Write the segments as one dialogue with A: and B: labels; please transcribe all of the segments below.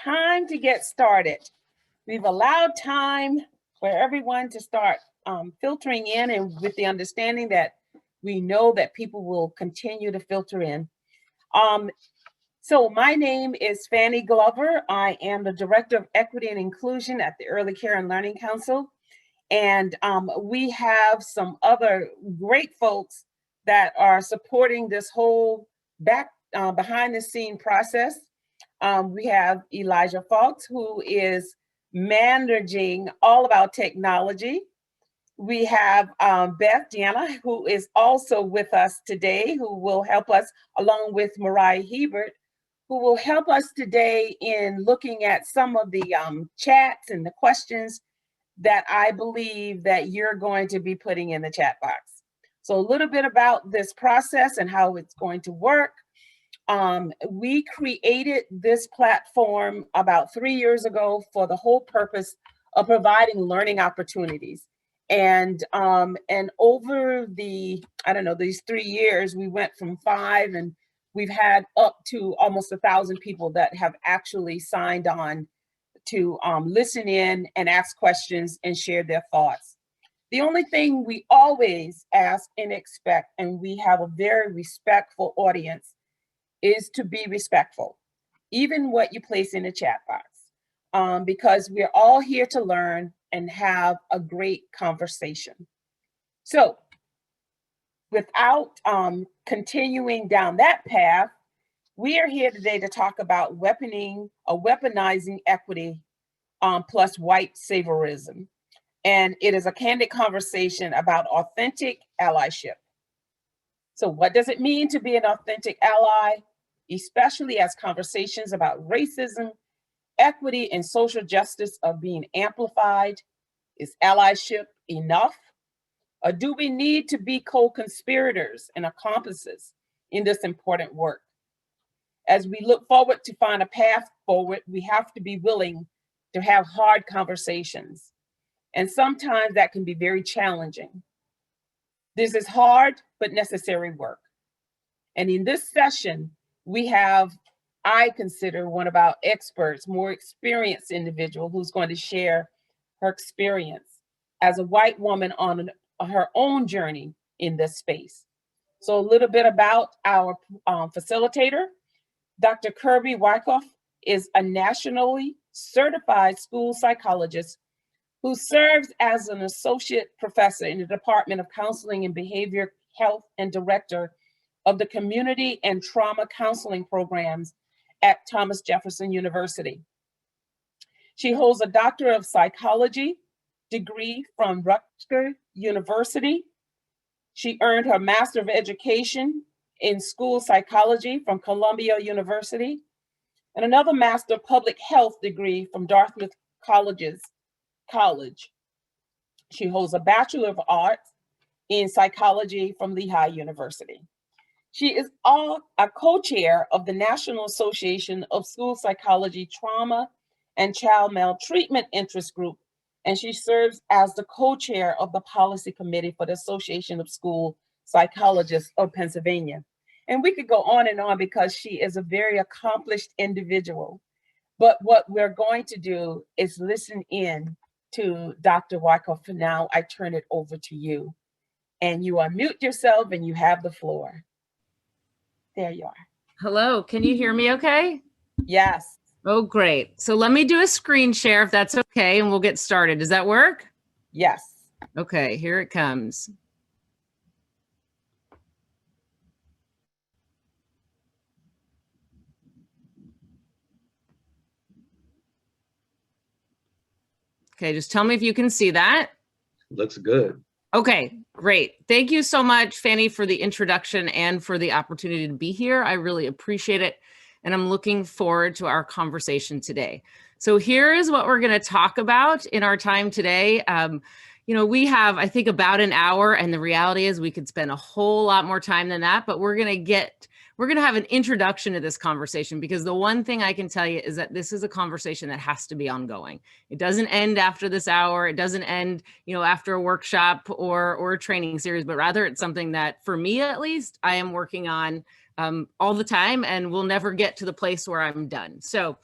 A: time to get started. We've allowed time for everyone to start filtering in, and with the understanding that we know that people will continue to filter in. So my name is Fanny Glover. I am the Director of Equity and Inclusion at the Early Care and Learning Council. And we have some other great folks that are supporting this whole behind the scene process. We have Elijah Fox, who is managing all of our technology. We have Beth Deanna, who is also with us today, who will help us, along with Mariah Hebert, who will help us today in looking at some of the chats and the questions that I believe that you're going to be putting in the chat box. So a little bit about this process and how it's going to work. We created this platform about 3 years ago for the whole purpose of providing learning opportunities. And over the, these 3 years, we went from 5, and we've had up to almost 1,000 people that have actually signed on to listen in and ask questions and share their thoughts. The only thing we always ask and expect, and we have a very respectful audience, is to be respectful, even what you place in the chat box, because we're all here to learn and have a great conversation. So without continuing down that path, we are here today to talk about weaponizing equity plus white saviorism. And it is a candid conversation about authentic allyship. So what does it mean to be an authentic ally, especially as conversations about racism, equity, and social justice are being amplified? Is allyship enough? Or do we need to be co-conspirators and accomplices in this important work? As we look forward to find a path forward, we have to be willing to have hard conversations. And sometimes that can be very challenging. This is hard but necessary work. And in this session, we have, I consider, one of our experts, more experienced individual, who's going to share her experience as a white woman on her own journey in this space. So a little bit about our facilitator. Dr. Kirby Wycoff is a nationally certified school psychologist who serves as an associate professor in the Department of Counseling and Behavior Health and director of the Community and Trauma Counseling programs at Thomas Jefferson University. She holds a Doctor of Psychology degree from Rutgers University. She earned her Master of Education in School Psychology from Columbia University, and another Master of Public Health degree from Dartmouth College. She holds a Bachelor of Arts in Psychology from Lehigh University. She is a co-chair of the National Association of School Psychology Trauma and Child Maltreatment Interest Group, and she serves as the co-chair of the Policy Committee for the Association of School Psychologists of Pennsylvania. And we could go on and on because she is a very accomplished individual. But what we're going to do is listen in to Dr. Wycoff. For now, I turn it over to you. And you unmute yourself and you have the floor. There you are.
B: Hello, can you hear me okay?
A: Yes.
B: Oh, great. So let me do a screen share if that's okay, and we'll get started. Does that work?
A: Yes.
B: Okay, here it comes. Okay, just tell me if you can see that.
C: Looks good.
B: Okay, great. Thank you so much, Fanny, for the introduction and for the opportunity to be here. I really appreciate it. And I'm looking forward to our conversation today. So here is what we're going to talk about in our time today. We have, I think, about an hour, and the reality is we could spend a whole lot more time than that, but we're going to have an introduction to this conversation, because the one thing I can tell you is that this is a conversation that has to be ongoing. It doesn't end after this hour. It doesn't end, after a workshop or a training series, but rather it's something that, for me at least, I am working on all the time, and we'll never get to the place where I'm done. So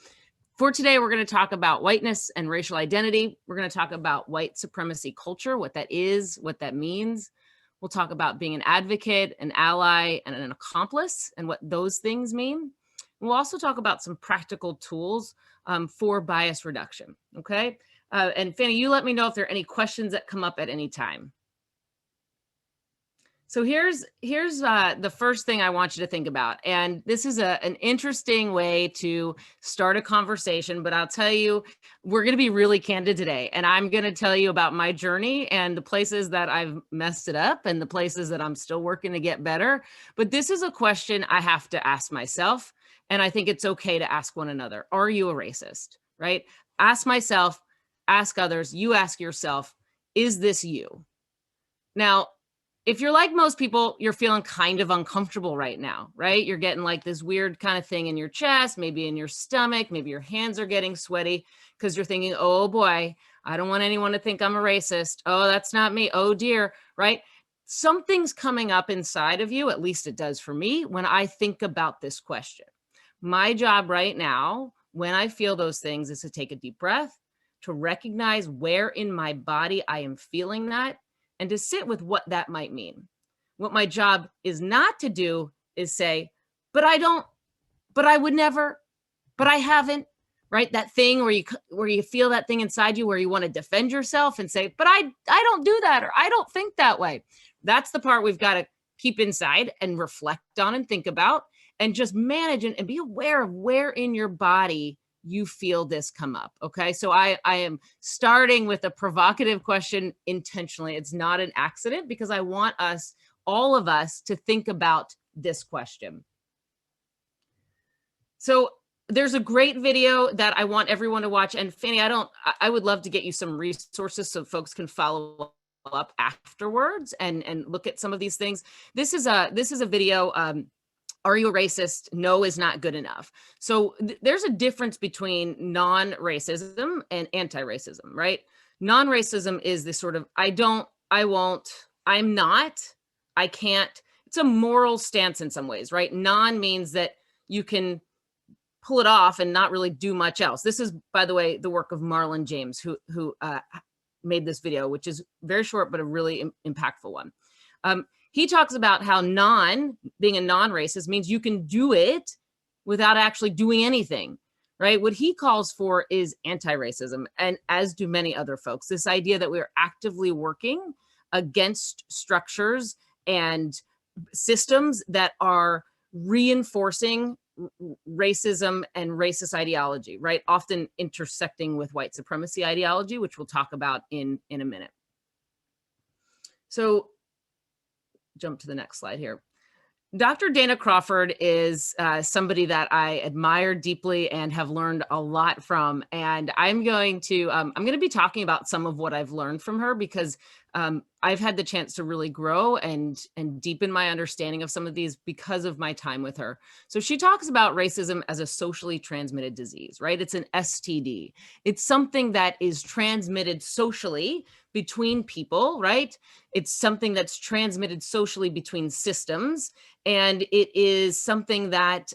B: For today, we're going to talk about whiteness and racial identity. We're going to talk about white supremacy culture, what that is, what that means. We'll talk about being an advocate, an ally, and an accomplice, and what those things mean. We'll also talk about some practical tools for bias reduction, okay? And Fanny, you let me know if there are any questions that come up at any time. So here's the first thing I want you to think about. And this is an interesting way to start a conversation, but I'll tell you, we're going to be really candid today. And I'm going to tell you about my journey and the places that I've messed it up and the places that I'm still working to get better. But this is a question I have to ask myself. And I think it's okay to ask one another. Are you a racist, right? Ask myself, ask others, you ask yourself, is this you? Now, if you're like most people, you're feeling kind of uncomfortable right now, right? You're getting like this weird kind of thing in your chest, maybe in your stomach, maybe your hands are getting sweaty because you're thinking, oh boy, I don't want anyone to think I'm a racist. Oh, that's not me. Oh dear, right? Something's coming up inside of you, at least it does for me, when I think about this question. My job right now, when I feel those things, is to take a deep breath, to recognize where in my body I am feeling that, and to sit with what that might mean. What my job is not to do is say, but I don't, but I would never, but I haven't, right? That thing where you feel that thing inside you where you want to defend yourself and say, but I don't do that, or I don't think that way. That's the part we've got to keep inside and reflect on and think about and just manage and be aware of where in your body you feel this come up. Okay. So I am starting with a provocative question intentionally. It's not an accident because I want us, all of us, to think about this question. So there's a great video that I want everyone to watch. And Fanny, I would love to get you some resources so folks can follow up afterwards and look at some of these things. This is a video, are you a racist? No is not good enough. So there's a difference between non-racism and anti-racism, right? Non-racism is this sort of, I don't, I won't, I'm not, I can't. It's a moral stance in some ways, right? Non means that you can pull it off and not really do much else. This is, by the way, the work of Marlon James, who made this video, which is very short, but a really impactful one. He talks about how being a non-racist means you can do it without actually doing anything, right? What he calls for is anti-racism, and as do many other folks, this idea that we're actively working against structures and systems that are reinforcing racism and racist ideology, right? Often intersecting with white supremacy ideology, which we'll talk about in a minute. So jump to the next slide here. Dr. Dana Crawford is somebody that I admire deeply and have learned a lot from. And I'm going to be talking about some of what I've learned from her because I've had the chance to really grow and deepen my understanding of some of these because of my time with her. So she talks about racism as a socially transmitted disease, right? It's an STD. It's something that is transmitted socially between people, right? It's something that's transmitted socially between systems, and it is something that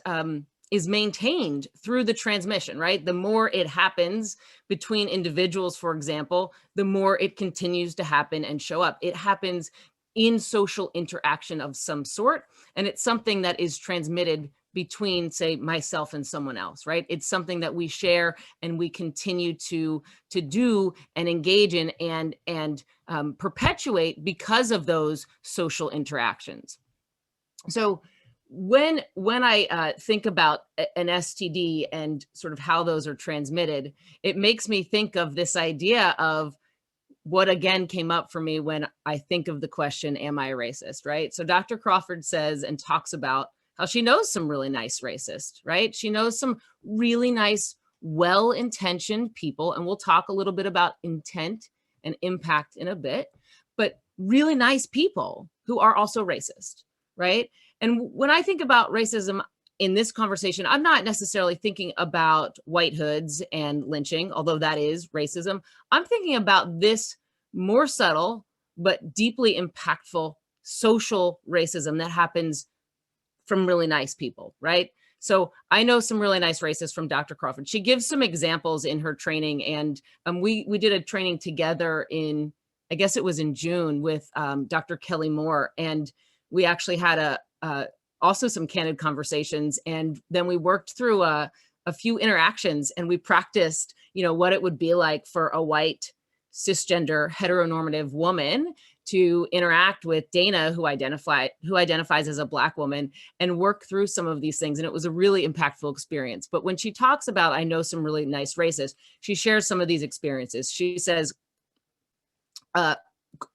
B: is maintained through the transmission, right? The more it happens between individuals, for example, the more it continues to happen and show up. It happens in social interaction of some sort, and it's something that is transmitted between, say, myself and someone else, right? It's something that we share and we continue to do and engage in and perpetuate because of those social interactions. So when I think about an STD and sort of how those are transmitted, it makes me think of this idea of what again came up for me when I think of the question, am I a racist, right? So Dr. Crawford says and talks about how she knows some really nice racists, right? She knows some really nice, well-intentioned people, and we'll talk a little bit about intent and impact in a bit, but really nice people who are also racist, right? And when I think about racism in this conversation, I'm not necessarily thinking about white hoods and lynching, although that is racism. I'm thinking about this more subtle, but deeply impactful social racism that happens from really nice people, right? So I know some really nice racists from Dr. Crawford. She gives some examples in her training, and we did a training together in, I guess it was in June, with Dr. Kelly Moore, and we actually had also some candid conversations, and then we worked through a few interactions, and we practiced, what it would be like for a white cisgender heteronormative woman to interact with Dana, who identifies as a Black woman, and work through some of these things. And it was a really impactful experience. But when she talks about, I know some really nice racists, she shares some of these experiences. She says,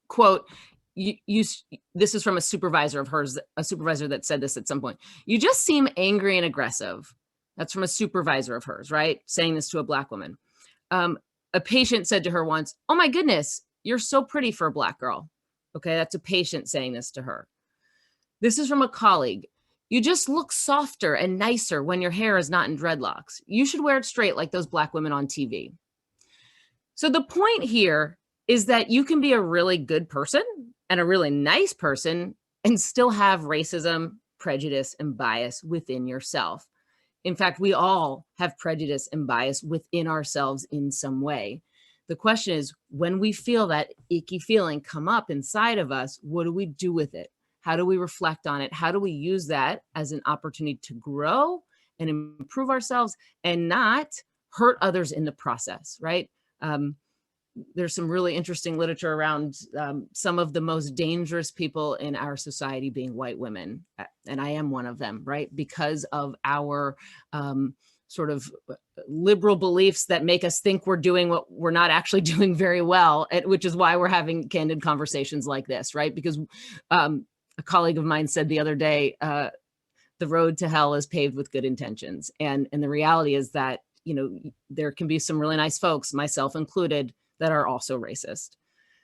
B: quote, this is from a supervisor of hers, a supervisor that said this at some point. "You just seem angry and aggressive." That's from a supervisor of hers, right? Saying this to a Black woman. A patient said to her once, "Oh my goodness, you're so pretty for a Black girl." Okay, that's a patient saying this to her. This is from a colleague. "You just look softer and nicer when your hair is not in dreadlocks. You should wear it straight like those Black women on TV." So the point here is that you can be a really good person and a really nice person and still have racism, prejudice, and bias within yourself. In fact, we all have prejudice and bias within ourselves in some way. The question is, when we feel that icky feeling come up inside of us, what do we do with it? How do we reflect on it? How do we use that as an opportunity to grow and improve ourselves and not hurt others in the process, right? There's some really interesting literature around some of the most dangerous people in our society being white women. And I am one of them, right? Because of our sort of liberal beliefs that make us think we're doing what we're not actually doing very well, which is why we're having candid conversations like this, right? Because a colleague of mine said the other day, the road to hell is paved with good intentions. And the reality is that, there can be some really nice folks, myself included, that are also racist.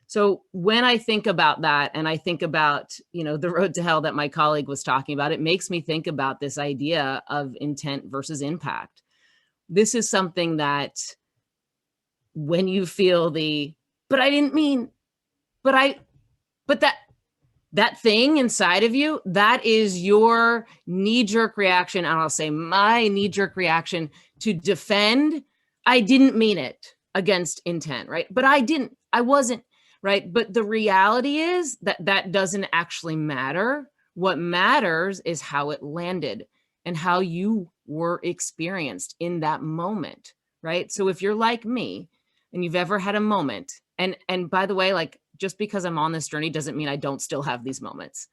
B: So when I think about that, and I think about, the road to hell that my colleague was talking about, it makes me think about this idea of intent versus impact. This is something that when you feel but I didn't mean, but that thing inside of you, that is your knee-jerk reaction. And I'll say my knee-jerk reaction to defend, I didn't mean it, against intent, right? But I wasn't, right? But the reality is that doesn't actually matter. What matters is how it landed and how you were experienced in that moment, right? So if you're like me and you've ever had a moment, and by the way, like, just because I'm on this journey doesn't mean I don't still have these moments.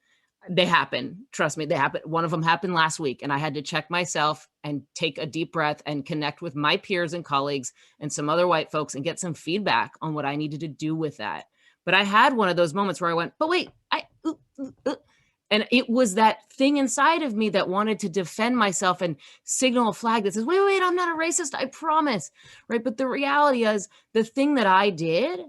B: They happen. Trust me, they happen. One of them happened last week, and I had to check myself and take a deep breath and connect with my peers and colleagues and some other white folks and get some feedback on what I needed to do with that. But I had one of those moments where I went, but wait, and it was that thing inside of me that wanted to defend myself and signal a flag that says, wait, I'm not a racist, I promise, right? But the reality is the thing that I did,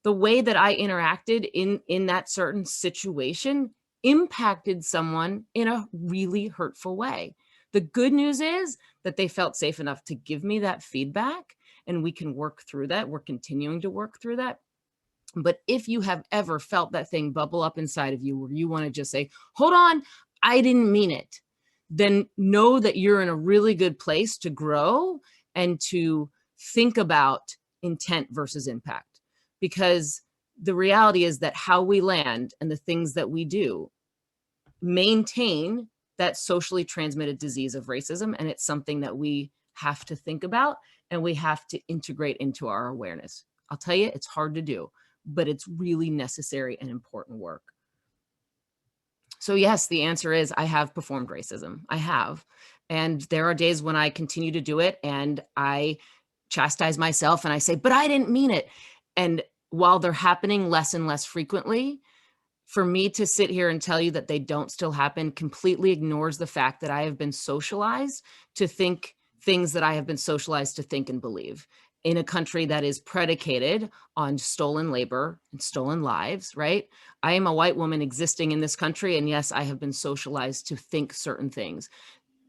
B: the way that I interacted in that certain situation impacted someone in a really hurtful way. The good news is that they felt safe enough to give me that feedback, and we can work through that. We're continuing to work through that. But if you have ever felt that thing bubble up inside of you where you want to just say, hold on, I didn't mean it, then know that you're in a really good place to grow and to think about intent versus impact. Because the reality is that how we land and the things that we do maintain that socially transmitted disease of racism. And it's something that we have to think about and we have to integrate into our awareness. I'll tell you, it's hard to do, but it's really necessary and important work. So yes, the answer is I have performed racism. I have. And there are days when I continue to do it and I chastise myself and I say, but I didn't mean it. And while they're happening less and less frequently, for me to sit here and tell you that they don't still happen completely ignores the fact that I have been socialized to think things that I have been socialized to think and believe in a country that is predicated on stolen labor and stolen lives, right? I am a white woman existing in this country, and yes, I have been socialized to think certain things.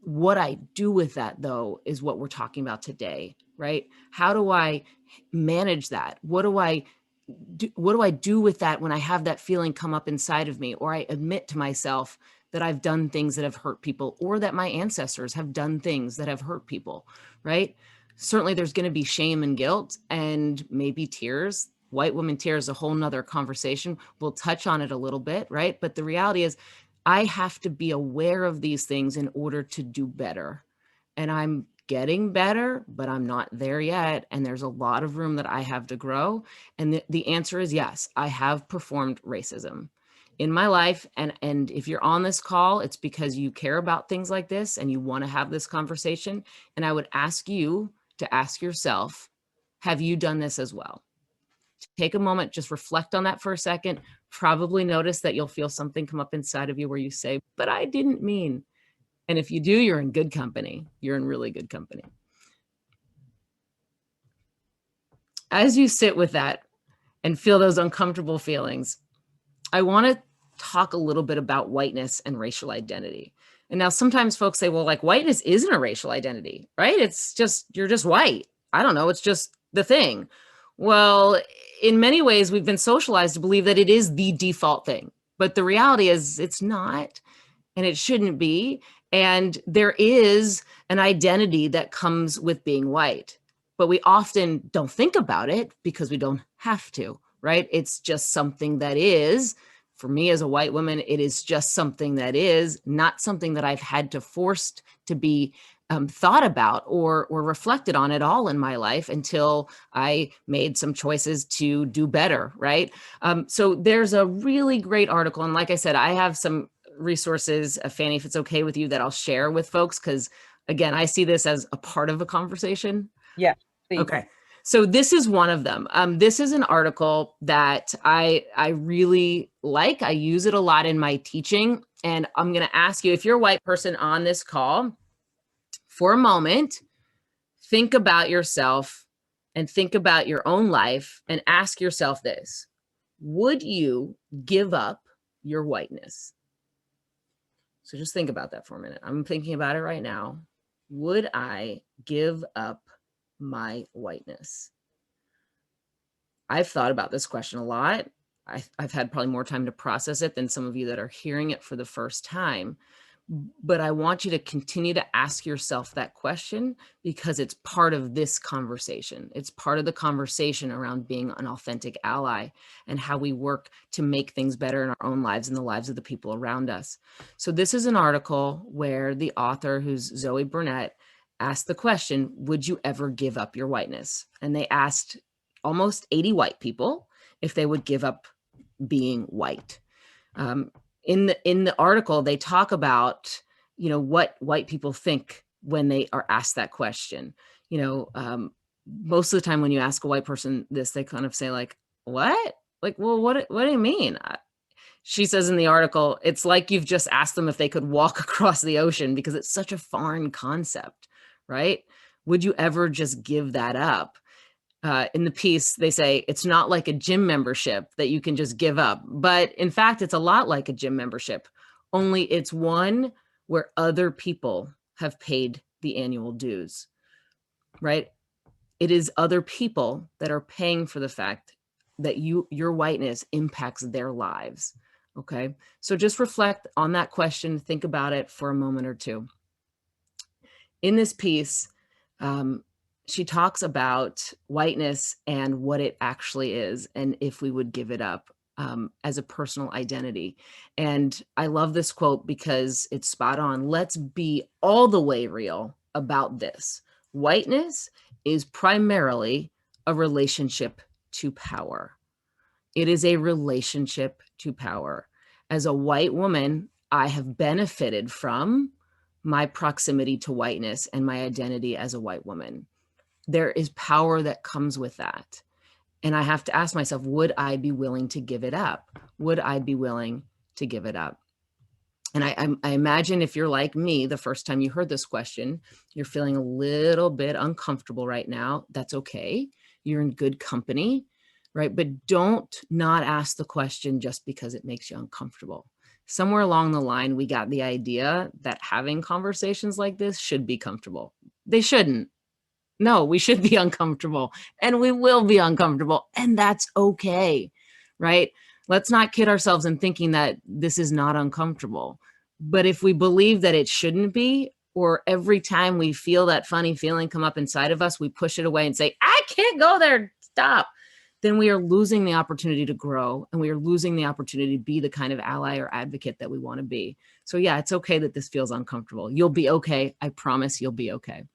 B: What I do with that, though, is what we're talking about today, right? How do I manage that? What do I do with that when I have that feeling come up inside of me, or I admit to myself, that I've done things that have hurt people, or that my ancestors have done things that have hurt people, right? Certainly there's going to be shame and guilt and maybe tears. White woman tears, a whole nother conversation. We'll touch on it a little bit, right? But the reality is I have to be aware of these things in order to do better. And I'm getting better, but I'm not there yet. And there's a lot of room that I have to grow. And the answer is yes, I have performed racism in my life. And if you're on this call, it's because you care about things like this and you want to have this conversation. And I would ask you to ask yourself, have you done this as well? Take a moment, just reflect on that for a second. Probably notice that you'll feel something come up inside of you where you say, but I didn't mean. And if you do, you're in good company. You're in really good company. As you sit with that and feel those uncomfortable feelings, I want to talk a little bit about whiteness and racial identity. And now sometimes folks say, well, like whiteness isn't a racial identity, right? It's just, you're just white. I don't know. It's just the thing. Well, in many ways, we've been socialized to believe that it is the default thing, but the reality is it's not, and it shouldn't be. And there is an identity that comes with being white, but we often don't think about it because we don't have to, right? It's just something that is. For me as a white woman, it is just something that is, not something that I've had to forced to be thought about or reflected on at all in my life until I made some choices to do better, right? So there's a really great article. And like I said, I have some resources, Fanny, if it's okay with you, that I'll share with folks, because again, I see this as a part of a conversation.
A: Yeah, please.
B: Okay. So this is one of them. This is an article that I really like. I use it a lot in my teaching. And I'm going to ask you, if you're a white person on this call, for a moment, think about yourself and think about your own life and ask yourself this: would you give up your whiteness? So just think about that for a minute. I'm thinking about it right now. Would I give up my whiteness? I've thought about this question a lot. I've had probably more time to process it than some of you that are hearing it for the first time. But I want you to continue to ask yourself that question because it's part of this conversation. It's part of the conversation around being an authentic ally and how we work to make things better in our own lives and the lives of the people around us. So this is an article where the author, who's Zoe Burnett, asked the question, would you ever give up your whiteness? And they asked almost 80 white people if they would give up being white. In the article, they talk about, what white people think when they are asked that question. Most of the time when you ask a white person this, they kind of say like, what? Like, well, what do you mean? She says in the article, it's like you've just asked them if they could walk across the ocean because it's such a foreign concept, right? Would you ever just give that up? In the piece, they say it's not like a gym membership that you can just give up. But in fact, it's a lot like a gym membership, only it's one where other people have paid the annual dues, right? It is other people that are paying for the fact that your whiteness impacts their lives, okay? So just reflect on that question, think about it for a moment or two. In this piece, she talks about whiteness and what it actually is, and if we would give it up as a personal identity. And I love this quote because it's spot on. Let's be all the way real about this. Whiteness is primarily a relationship to power. It is a relationship to power. As a white woman, I have benefited from my proximity to whiteness and my identity as a white woman. There is power that comes with that. And I have to ask myself, would I be willing to give it up? Would I be willing to give it up? And I imagine if you're like me, the first time you heard this question, you're feeling a little bit uncomfortable right now. That's okay. You're in good company, right? But don't not ask the question just because it makes you uncomfortable. Somewhere along the line, we got the idea that having conversations like this should be comfortable. They shouldn't. No, we should be uncomfortable, and we will be uncomfortable, and that's okay, right? Let's not kid ourselves in thinking that this is not uncomfortable. But if we believe that it shouldn't be, or every time we feel that funny feeling come up inside of us, we push it away and say, I can't go there, stop, then we are losing the opportunity to grow, and we are losing the opportunity to be the kind of ally or advocate that we want to be. So yeah, it's okay that this feels uncomfortable. You'll be okay. I promise you'll be okay.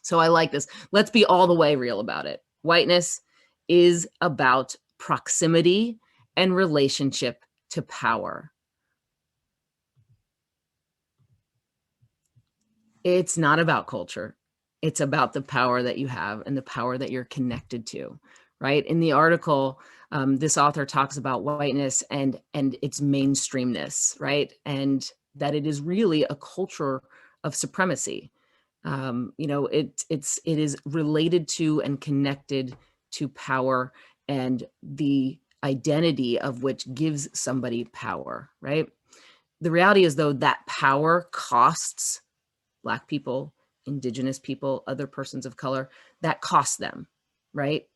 B: So I like this. Let's be all the way real about it. Whiteness is about proximity and relationship to power. It's not about culture. It's about the power that you have and the power that you're connected to, right? In the article, this author talks about whiteness and its mainstreamness, right? And that it is really a culture of supremacy. You know, it is related to and connected to power and the identity of which gives somebody power, right? The reality is, though, that power costs Black people, Indigenous people, other persons of color, that costs them, right?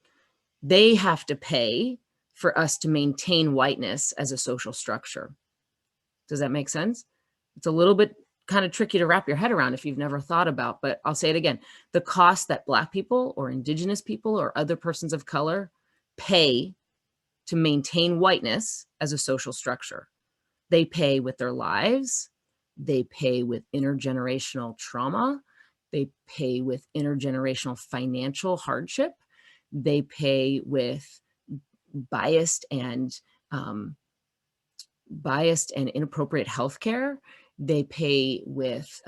B: They have to pay for us to maintain whiteness as a social structure. Does that make sense? It's a little bit kind of tricky to wrap your head around if you've never thought about, but I'll say it again. The cost that Black people or Indigenous people or other persons of color pay to maintain whiteness as a social structure. They pay with their lives. They pay with intergenerational trauma. They pay with intergenerational financial hardship. They pay with biased and inappropriate healthcare. They pay with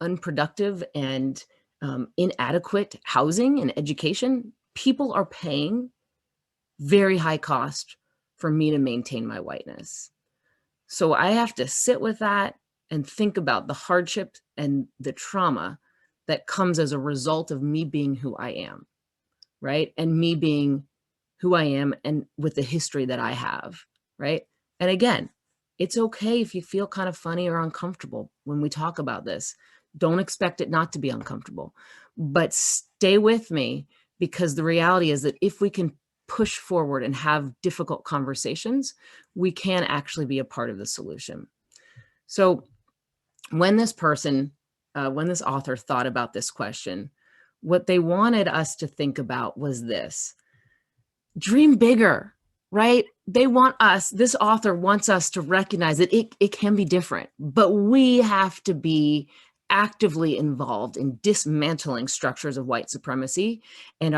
B: unproductive and inadequate housing and education. People are paying very high cost for me to maintain my whiteness. So I have to sit with that and think about the hardship and the trauma that comes as a result of me being who I am, right? And me being who I am and with the history that I have, right? And again, it's okay if you feel kind of funny or uncomfortable when we talk about this. Don't expect it not to be uncomfortable, but stay with me, because the reality is that if we can push forward and have difficult conversations, we can actually be a part of the solution. So when this author thought about this question, what they wanted us to think about was this: dream bigger, right? This author wants us to recognize that it can be different, but we have to be actively involved in dismantling structures of white supremacy and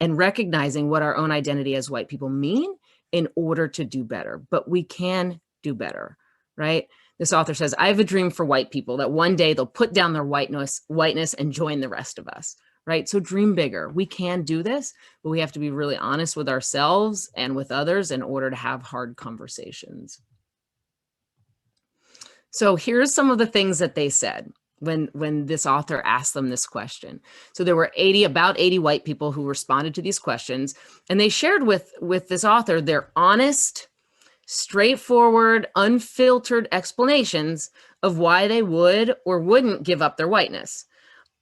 B: recognizing what our own identity as white people mean in order to do better. But we can do better, right? This author says, I have a dream for white people that one day they'll put down their whiteness and join the rest of us, right? So dream bigger. We can do this, but we have to be really honest with ourselves and with others in order to have hard conversations. So here's some of the things that they said when this author asked them this question. So there were about 80 white people who responded to these questions, and they shared with this author their honest, straightforward, unfiltered explanations of why they would or wouldn't give up their whiteness.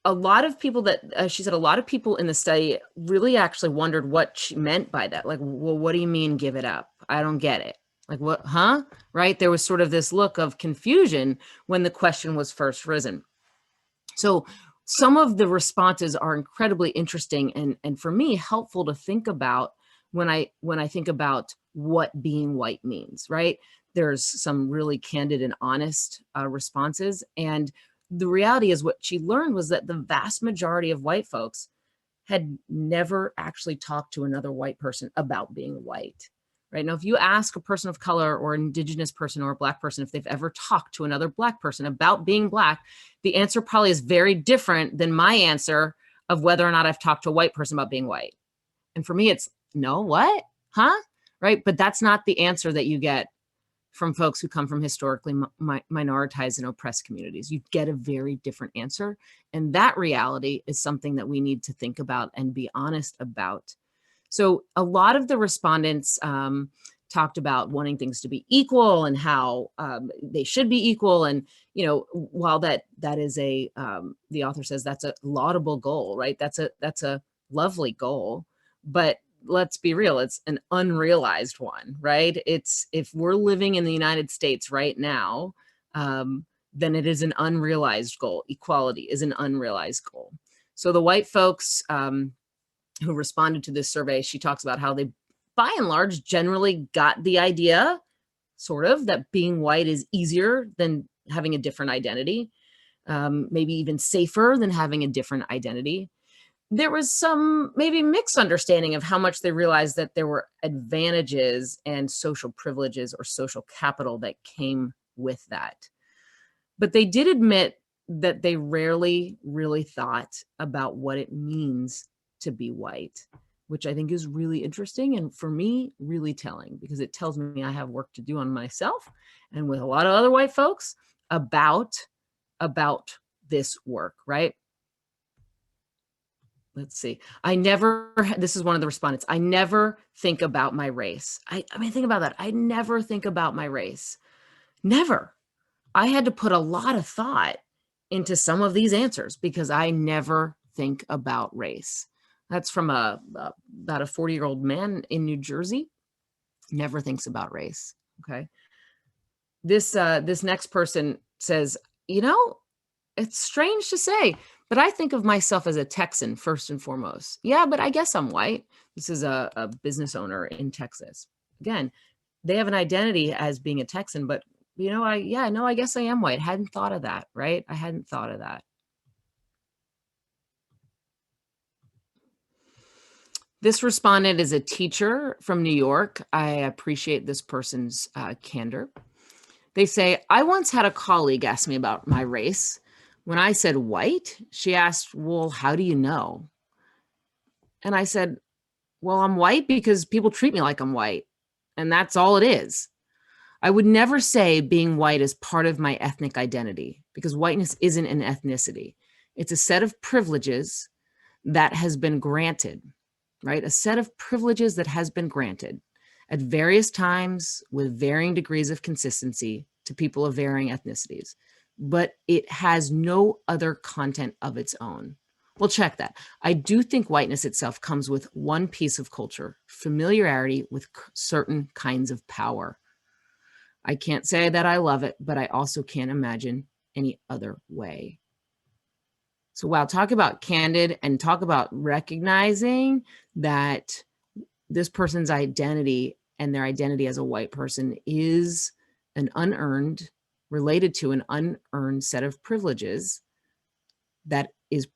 B: A lot of people she said, a lot of people in the study really actually wondered what she meant by that. Like, well, what do you mean give it up? I don't get it. Like, what, huh? Right? There was sort of this look of confusion when the question was first risen. So some of the responses are incredibly interesting and for me helpful to think about when I think about what being white means, right? There's some really candid and honest responses. And the reality is, what she learned was that the vast majority of white folks had never actually talked to another white person about being white. Right now, if you ask a person of color or Indigenous person or a Black person if they've ever talked to another Black person about being Black, the answer probably is very different than my answer of whether or not I've talked to a white person about being white. And for me, it's no, what? Huh? Right? But that's not the answer that you get from folks who come from historically minoritized and oppressed communities. You get a very different answer. And that reality is something that we need to think about and be honest about. So a lot of the respondents talked about wanting things to be equal and how they should be equal. And, you know, while that is the author says that's a laudable goal, right? That's a lovely goal. But let's be real, it's an unrealized one, right? It's, if we're living in the United States right now, then it is an unrealized goal. Equality is an unrealized goal. So the white folks who responded to this survey, she talks about how they, by and large, generally got the idea, sort of, that being white is easier than having a different identity, maybe even safer than having a different identity. There was some maybe mixed understanding of how much they realized that there were advantages and social privileges or social capital that came with that. But they did admit that they rarely really thought about what it means to be white, which I think is really interesting, and for me, really telling, because it tells me I have work to do on myself and with a lot of other white folks about this work, right? Let's see. This is one of the respondents. I never think about my race. I mean, think about that. I never think about my race. Never. I had to put a lot of thought into some of these answers because I never think about race. That's from about a 40-year-old man in New Jersey. Never thinks about race. Okay. This next person says, you know, it's strange to say, but I think of myself as a Texan first and foremost. Yeah, but I guess I'm white. This is a business owner in Texas. Again, they have an identity as being a Texan, but you know, I guess I am white. Hadn't thought of that, right? I hadn't thought of that. This respondent is a teacher from New York. I appreciate this person's candor. They say, I once had a colleague ask me about my race. When I said white, she asked, well, how do you know? And I said, well, I'm white because people treat me like I'm white. And that's all it is. I would never say being white is part of my ethnic identity because whiteness isn't an ethnicity. It's a set of privileges that has been granted, right? A set of privileges that has been granted at various times with varying degrees of consistency to people of varying ethnicities, but it has no other content of its own. Well, check that. I do think whiteness itself comes with one piece of culture, familiarity with certain kinds of power. I can't say that I love it, but I also can't imagine any other way. So wow, talk about candid and talk about recognizing that this person's identity and their identity as a white person is an unearned, related to an unearned set of privileges that is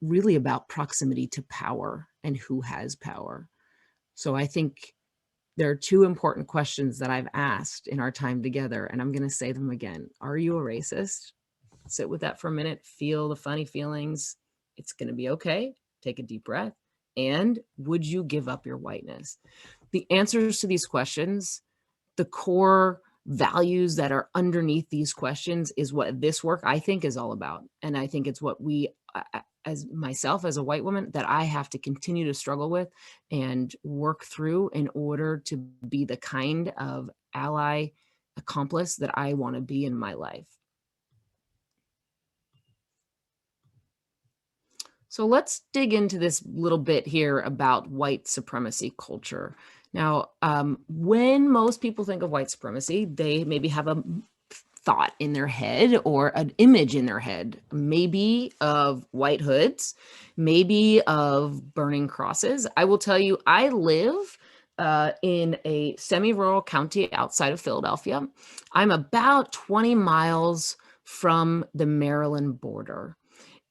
B: really about proximity to power and who has power. So I think there are two important questions that I've asked in our time together, and I'm going to say them again. Are you a racist? Sit with that for a minute. Feel the funny feelings. It's going to be okay. Take a deep breath. And would you give up your whiteness? The answers to these questions, the core values that are underneath these questions is what this work, I think, is all about. And I think it's what we, as myself, as a white woman, that I have to continue to struggle with and work through in order to be the kind of ally, accomplice that I want to be in my life. So let's dig into this little bit here about white supremacy culture. Now, when most people think of white supremacy, they maybe have a thought in their head or an image in their head, maybe of white hoods, maybe of burning crosses. I will tell you, I live in a semi-rural county outside of Philadelphia. I'm about 20 miles from the Maryland border.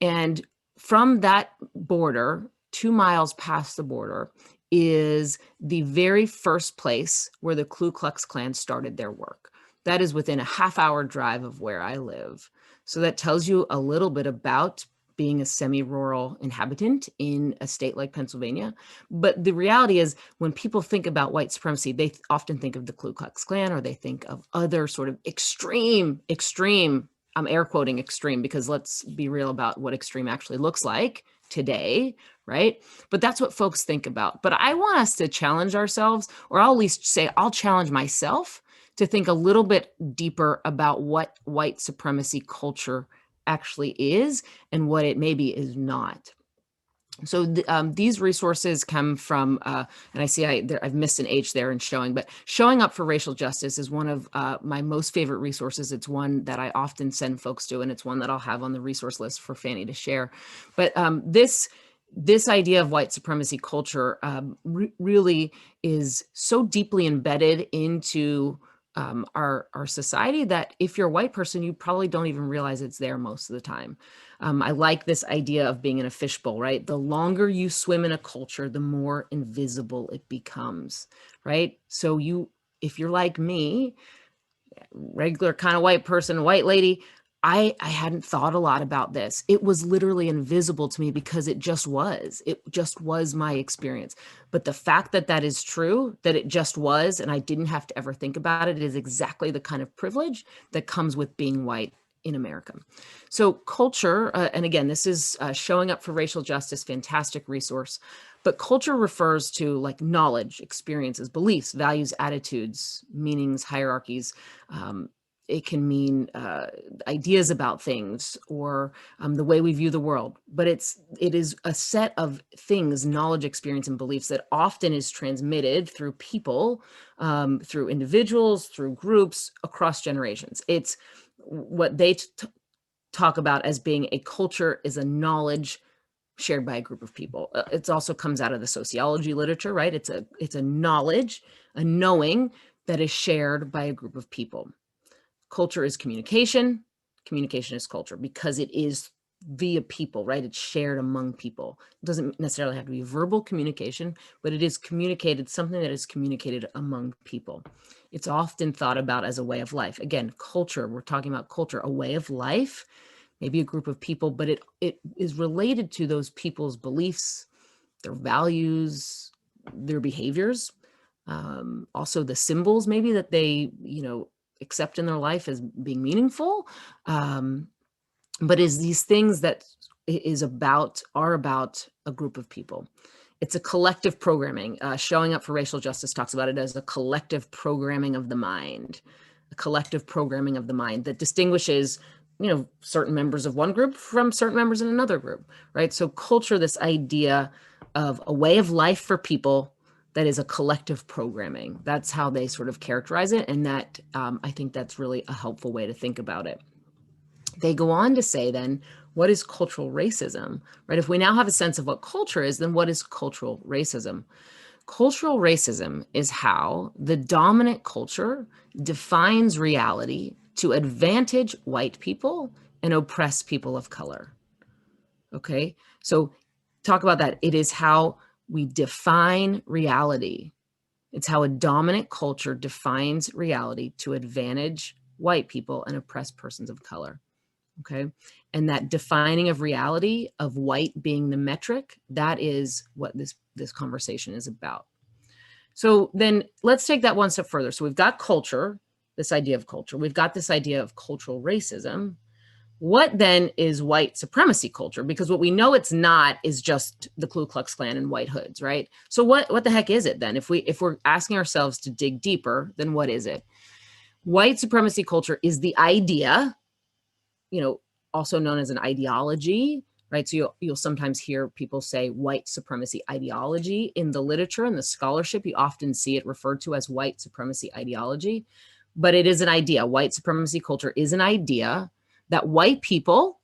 B: And from that border, 2 miles past the border, is the very first place where the Ku Klux Klan started their work. That is within a half-hour drive of where I live. So that tells you a little bit about being a semi-rural inhabitant in a state like Pennsylvania. But the reality is, when people think about white supremacy, they often think of the Ku Klux Klan, or they think of other sort of extreme, I'm air quoting extreme because let's be real about what extreme actually looks like today, right? But that's what folks think about. But I want us to challenge ourselves, or I'll at least say I'll challenge myself to think a little bit deeper about what white supremacy culture actually is and what it maybe is not. So these resources come from, and I see I've missed an H there in showing, but Showing Up for Racial Justice is one of my most favorite resources. It's one that I often send folks to, and it's one that I'll have on the resource list for Fanny to share. But this idea of white supremacy culture really is so deeply embedded into our society that if you're a white person, you probably don't even realize it's there most of the time. I like this idea of being in a fishbowl, right? The longer you swim in a culture, the more invisible it becomes, right? So if you're like me, regular kind of white person, white lady, I hadn't thought a lot about this. It was literally invisible to me because it just was my experience. But the fact that that is true, that it just was, and I didn't have to ever think about it, is exactly the kind of privilege that comes with being white in America. So culture, and again, this is Showing Up for Racial Justice, fantastic resource. But culture refers to like knowledge, experiences, beliefs, values, attitudes, meanings, hierarchies. It can mean ideas about things or the way we view the world. But it is a set of things, knowledge, experience, and beliefs that often is transmitted through people, through individuals, through groups across generations. It's what they talk about as being a culture is a knowledge shared by a group of people. It also comes out of the sociology literature, right? It's a knowledge, a knowing that is shared by a group of people. Culture is communication. Communication is culture because it is via people, right? It's shared among people. It doesn't necessarily have to be verbal communication, but it is communicated, something that is communicated among people. It's often thought about as a way of life. Again, culture, we're talking about culture, a way of life, maybe a group of people, but it is related to those people's beliefs, their values, their behaviors, also the symbols maybe that they, accept in their life as being meaningful, but is these things that are about a group of people. It's a collective programming. Showing Up for Racial Justice talks about it as a collective programming of the mind, a collective programming of the mind that distinguishes, certain members of one group from certain members in another group, right? So culture, this idea of a way of life for people that is a collective programming. That's how they sort of characterize it. And that I think that's really a helpful way to think about it. They go on to say then, what is cultural racism, right? If we now have a sense of what culture is, then what is cultural racism? Cultural racism is how the dominant culture defines reality to advantage white people and oppress people of color. Okay, so talk about that. It is how we define reality. It's how a dominant culture defines reality to advantage white people and oppress persons of color. Okay, and that defining of reality, of white being the metric, that is what this conversation is about. So then let's take that one step further. So we've got culture, this idea of culture. We've got this idea of cultural racism. What then is white supremacy culture? Because what we know it's not is just the Ku Klux Klan and white hoods, right? So what the heck is it then? If we're asking ourselves to dig deeper, then what is it? White supremacy culture is the idea, also known as an ideology, right? So you'll sometimes hear people say white supremacy ideology in the literature and the scholarship. You often see it referred to as white supremacy ideology, but it is an idea. White supremacy culture is an idea that white people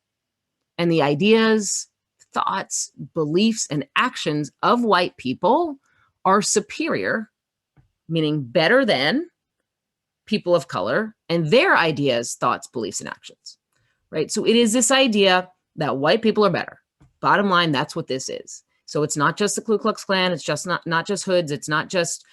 B: and the ideas, thoughts, beliefs, and actions of white people are superior, meaning better than people of color and their ideas, thoughts, beliefs, and actions, right? So it is this idea that white people are better. Bottom line, that's what this is. So it's not just the Ku Klux Klan. It's just not just hoods. It's not just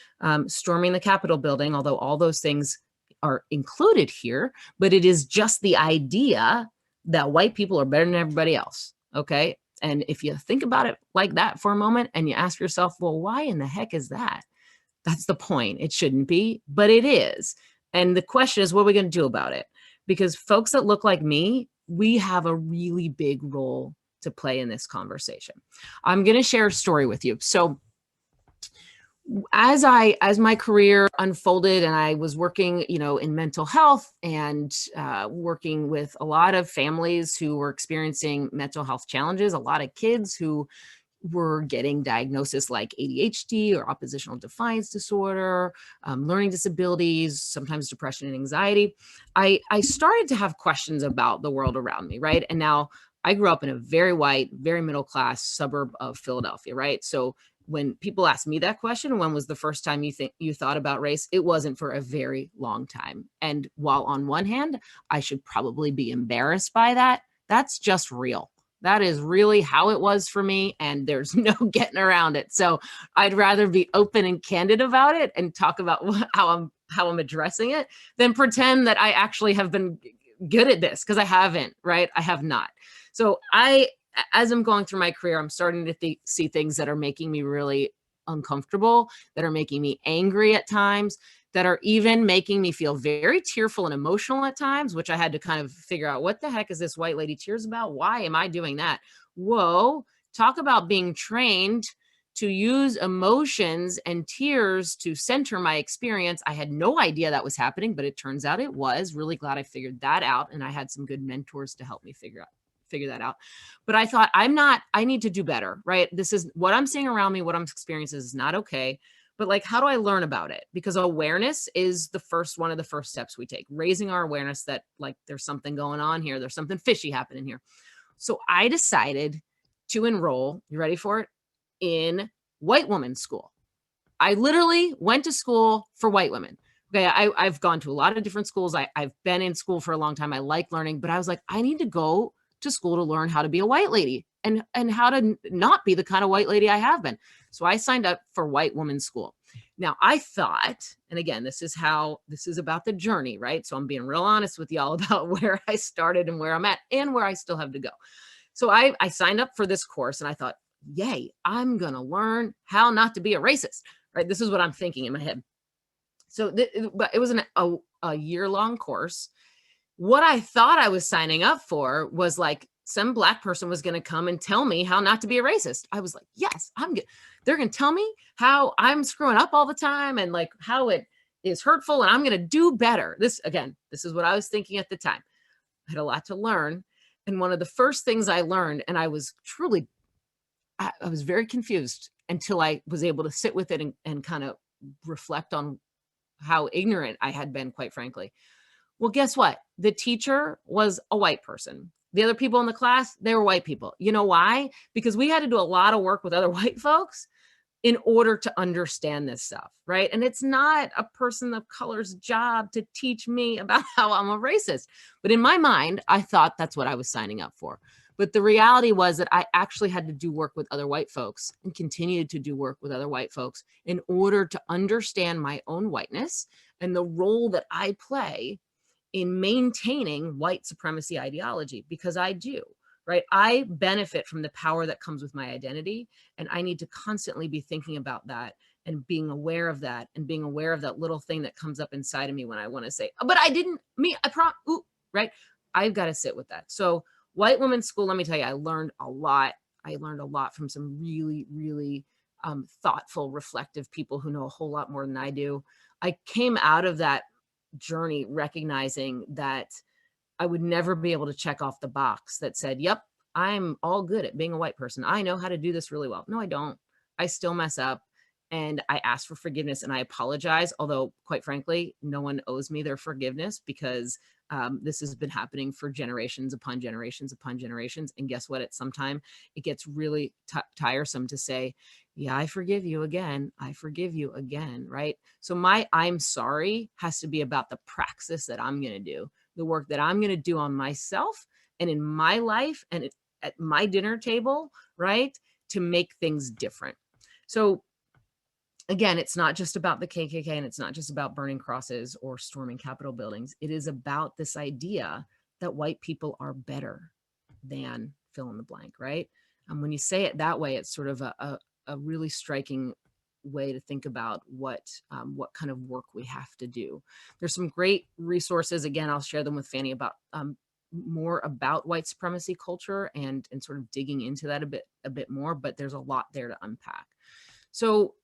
B: storming the Capitol building, although all those things are included here, but it is just the idea that white people are better than everybody else, okay? And if you think about it like that for a moment and you ask yourself, well, why in the heck is that? That's the point. It shouldn't be, but it is. And the question is, what are we going to do about it? Because folks that look like me, we have a really big role to play in this conversation. I'm going to share a story with you. So as my career unfolded and I was working, in mental health and working with a lot of families who were experiencing mental health challenges, a lot of kids who, were getting diagnosis like ADHD or oppositional defiance disorder, learning disabilities, sometimes depression and anxiety, I started to have questions about the world around me, right? And now I grew up in a very white, very middle-class suburb of Philadelphia, right? So when people ask me that question, when was the first time you thought about race? It wasn't for a very long time. And while on one hand, I should probably be embarrassed by that, that's just real. That is really how it was for me, and there's no getting around it. So I'd rather be open and candid about it and talk about how I'm addressing it than pretend that I actually have been good at this, because I haven't, right? I have not. So as I'm going through my career, I'm starting to see things that are making me really uncomfortable, that are making me angry at times, that are even making me feel very tearful and emotional at times, which I had to kind of figure out, what the heck is this white lady tears about? Why am I doing that? Whoa, talk about being trained to use emotions and tears to center my experience. I had no idea that was happening, but it turns out it was. Really glad I figured that out. And I had some good mentors to help me figure that out. But I thought, I need to do better, right? This is what I'm seeing around me, what I'm experiencing is not okay. But like, how do I learn about it? Because awareness is one of the first steps we take, raising our awareness that like there's something going on here. There's something fishy happening here. So I decided to enroll, you ready for it, in white women's school. I literally went to school for white women. Okay, I've gone to a lot of different schools. I've been in school for a long time. I like learning, but I was like, I need to go to school to learn how to be a white lady and how to not be the kind of white lady I have been. So I signed up for white women's school. Now I thought, and again, this is about the journey, right? So I'm being real honest with y'all about where I started and where I'm at and where I still have to go. So I signed up for this course and I thought, yay, I'm going to learn how not to be a racist, right? This is what I'm thinking in my head. So but it was a year-long course. What I thought I was signing up for was like some Black person was going to come and tell me how not to be a racist. I was like, yes, they're going to tell me how I'm screwing up all the time and like how it is hurtful and I'm going to do better. This is what I was thinking at the time. I had a lot to learn. And one of the first things I learned, and I was very confused until I was able to sit with it and kind of reflect on how ignorant I had been, quite frankly. Well, guess what? The teacher was a white person. The other people in the class, they were white people. You know why? Because we had to do a lot of work with other white folks in order to understand this stuff, right? And it's not a person of color's job to teach me about how I'm a racist. But in my mind, I thought that's what I was signing up for. But the reality was that I actually had to do work with other white folks and continued to do work with other white folks in order to understand my own whiteness and the role that I play in maintaining white supremacy ideology, because I do, right? I benefit from the power that comes with my identity, and I need to constantly be thinking about that and being aware of that and being aware of that little thing that comes up inside of me when I want to say, oh, but I didn't, right? I've got to sit with that. So white women's school, let me tell you, I learned a lot. I learned a lot from some really, really thoughtful, reflective people who know a whole lot more than I do. I came out of that journey recognizing that I would never be able to check off the box that said, yep, I'm all good at being a white person. I know how to do this really well. No, I don't. I still mess up, and I ask for forgiveness and I apologize. Although, quite frankly, no one owes me their forgiveness, because this has been happening for generations upon generations upon generations. And guess what? At some time, it gets really tiresome to say, yeah, I forgive you again. I forgive you again, right? So my I'm sorry has to be about the praxis that I'm going to do, the work that I'm going to do on myself and in my life and at my dinner table, right? To make things different. So again, it's not just about the KKK and it's not just about burning crosses or storming Capitol buildings. It is about this idea that white people are better than fill in the blank, right? And when you say it that way, it's sort of a really striking way to think about what kind of work we have to do. There's some great resources. Again, I'll share them with Fanny about more about white supremacy culture and sort of digging into that a bit more, but there's a lot there to unpack. So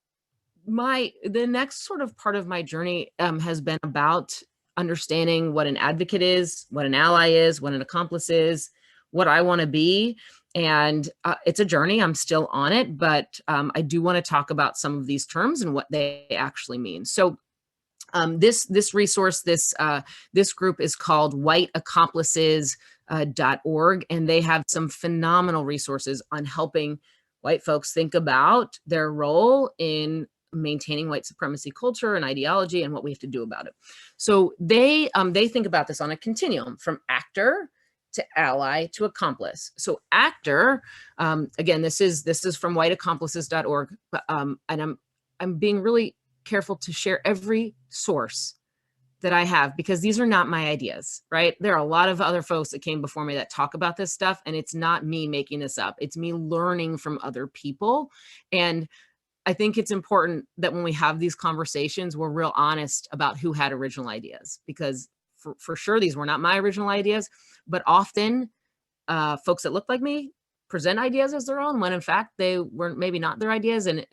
B: the next sort of part of my journey has been about understanding what an advocate is, what an ally is, what an accomplice is, what I want to be. And it's a journey. I'm still on it, but I do want to talk about some of these terms and what they actually mean. So this resource, this group is called Accomplices.org, and they have some phenomenal resources on helping white folks think about their role in maintaining white supremacy culture and ideology and what we have to do about it. So they think about this on a continuum from actor to ally to accomplice. So actor, again, this is from whiteaccomplices.org, and I'm being really careful to share every source that I have, because these are not my ideas, right? There are a lot of other folks that came before me that talk about this stuff, and it's not me making this up. It's me learning from other people. And I think it's important that when we have these conversations, we're real honest about who had original ideas, because for sure, these were not my original ideas, but often folks that look like me present ideas as their own when in fact they were maybe not their ideas, and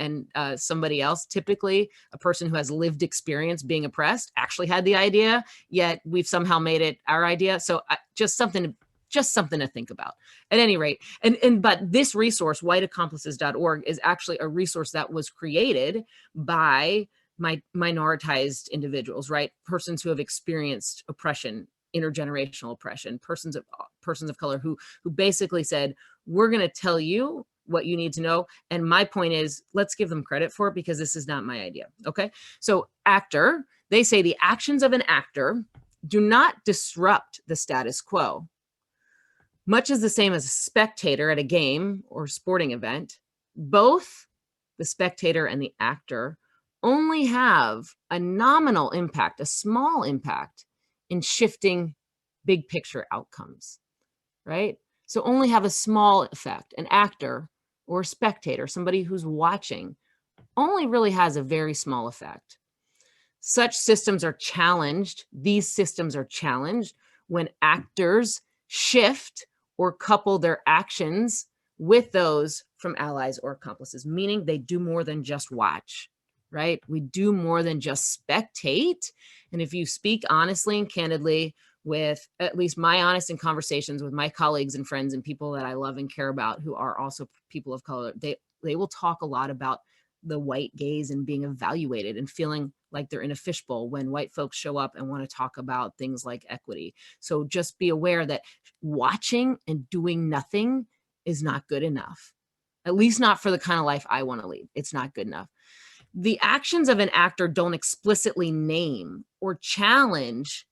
B: somebody else, typically a person who has lived experience being oppressed, actually had the idea, yet we've somehow made it our idea. So just something to think about at any rate. But this resource, whiteaccomplices.org, is actually a resource that was created by minoritized individuals, right? Persons who have experienced oppression, intergenerational oppression, persons of color who basically said, we're going to tell you what you need to know. And my point is, let's give them credit for it, because this is not my idea. Okay. So actor, they say the actions of an actor do not disrupt the status quo. Much is the same as a spectator at a game or sporting event. Both the spectator and the actor only have a nominal impact, a small impact in shifting big picture outcomes, right? So only have a small effect. An actor or a spectator, somebody who's watching, only really has a very small effect. Such systems are challenged. These systems are challenged when actors shift or couple their actions with those from allies or accomplices, meaning they do more than just watch, right? We do more than just spectate. And if you speak honestly and candidly with at least my honest in conversations with my colleagues and friends and people that I love and care about who are also people of color, they will talk a lot about the white gaze and being evaluated and feeling like they're in a fishbowl when white folks show up and want to talk about things like equity. So just be aware that watching and doing nothing is not good enough, at least not for the kind of life I want to lead. It's not good enough. The actions of an actor don't explicitly name or challenge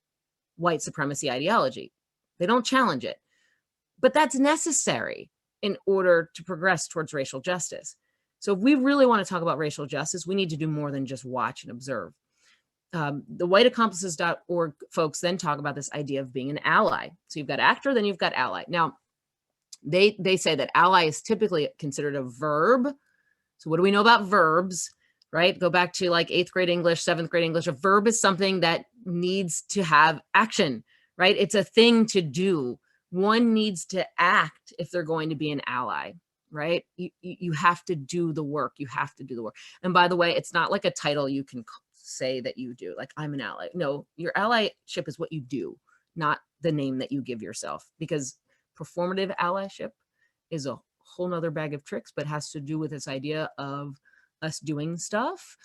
B: white supremacy ideology. They don't challenge it, but that's necessary in order to progress towards racial justice. So if we really want to talk about racial justice, we need to do more than just watch and observe. The whiteaccomplices.org folks then talk about this idea of being an ally. So you've got actor, then you've got ally. Now, they say that ally is typically considered a verb. So what do we know about verbs, right? Go back to like 8th grade English, 7th grade English. A verb is something that needs to have action, right? It's a thing to do. One needs to act if they're going to be an ally, right? You have to do the work. You have to do the work. And by the way, it's not like a title you can say that you do, like I'm an ally. No, your allyship is what you do, not the name that you give yourself, because performative allyship is a whole nother bag of tricks, but has to do with this idea of us doing stuff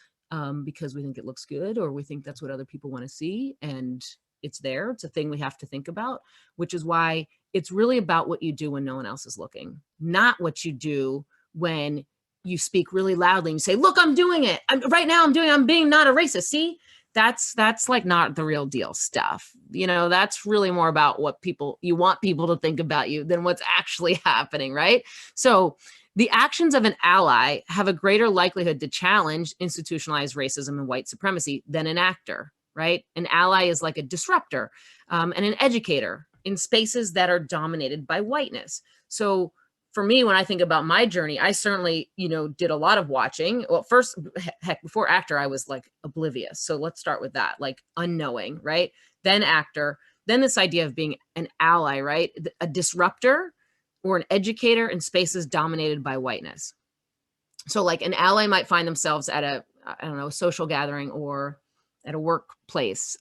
B: because we think it looks good, or we think that's what other people want to see. And it's there. It's a thing we have to think about, which is why it's really about what you do when no one else is looking, not what you do when you speak really loudly and you say, look, I'm doing it. I'm being not a racist. See, that's like not the real deal stuff. You know, that's really more about what you want people to think about you than what's actually happening, right? So the actions of an ally have a greater likelihood to challenge institutionalized racism and white supremacy than an actor, right? An ally is like a disruptor and an educator in spaces that are dominated by whiteness. So for me, when I think about my journey, I certainly, did a lot of watching. Well, first, heck, before actor, I was like oblivious. So let's start with that, like unknowing, right? Then actor, then this idea of being an ally, right? A disruptor or an educator in spaces dominated by whiteness. So like an ally might find themselves at a social gathering or at a workplace,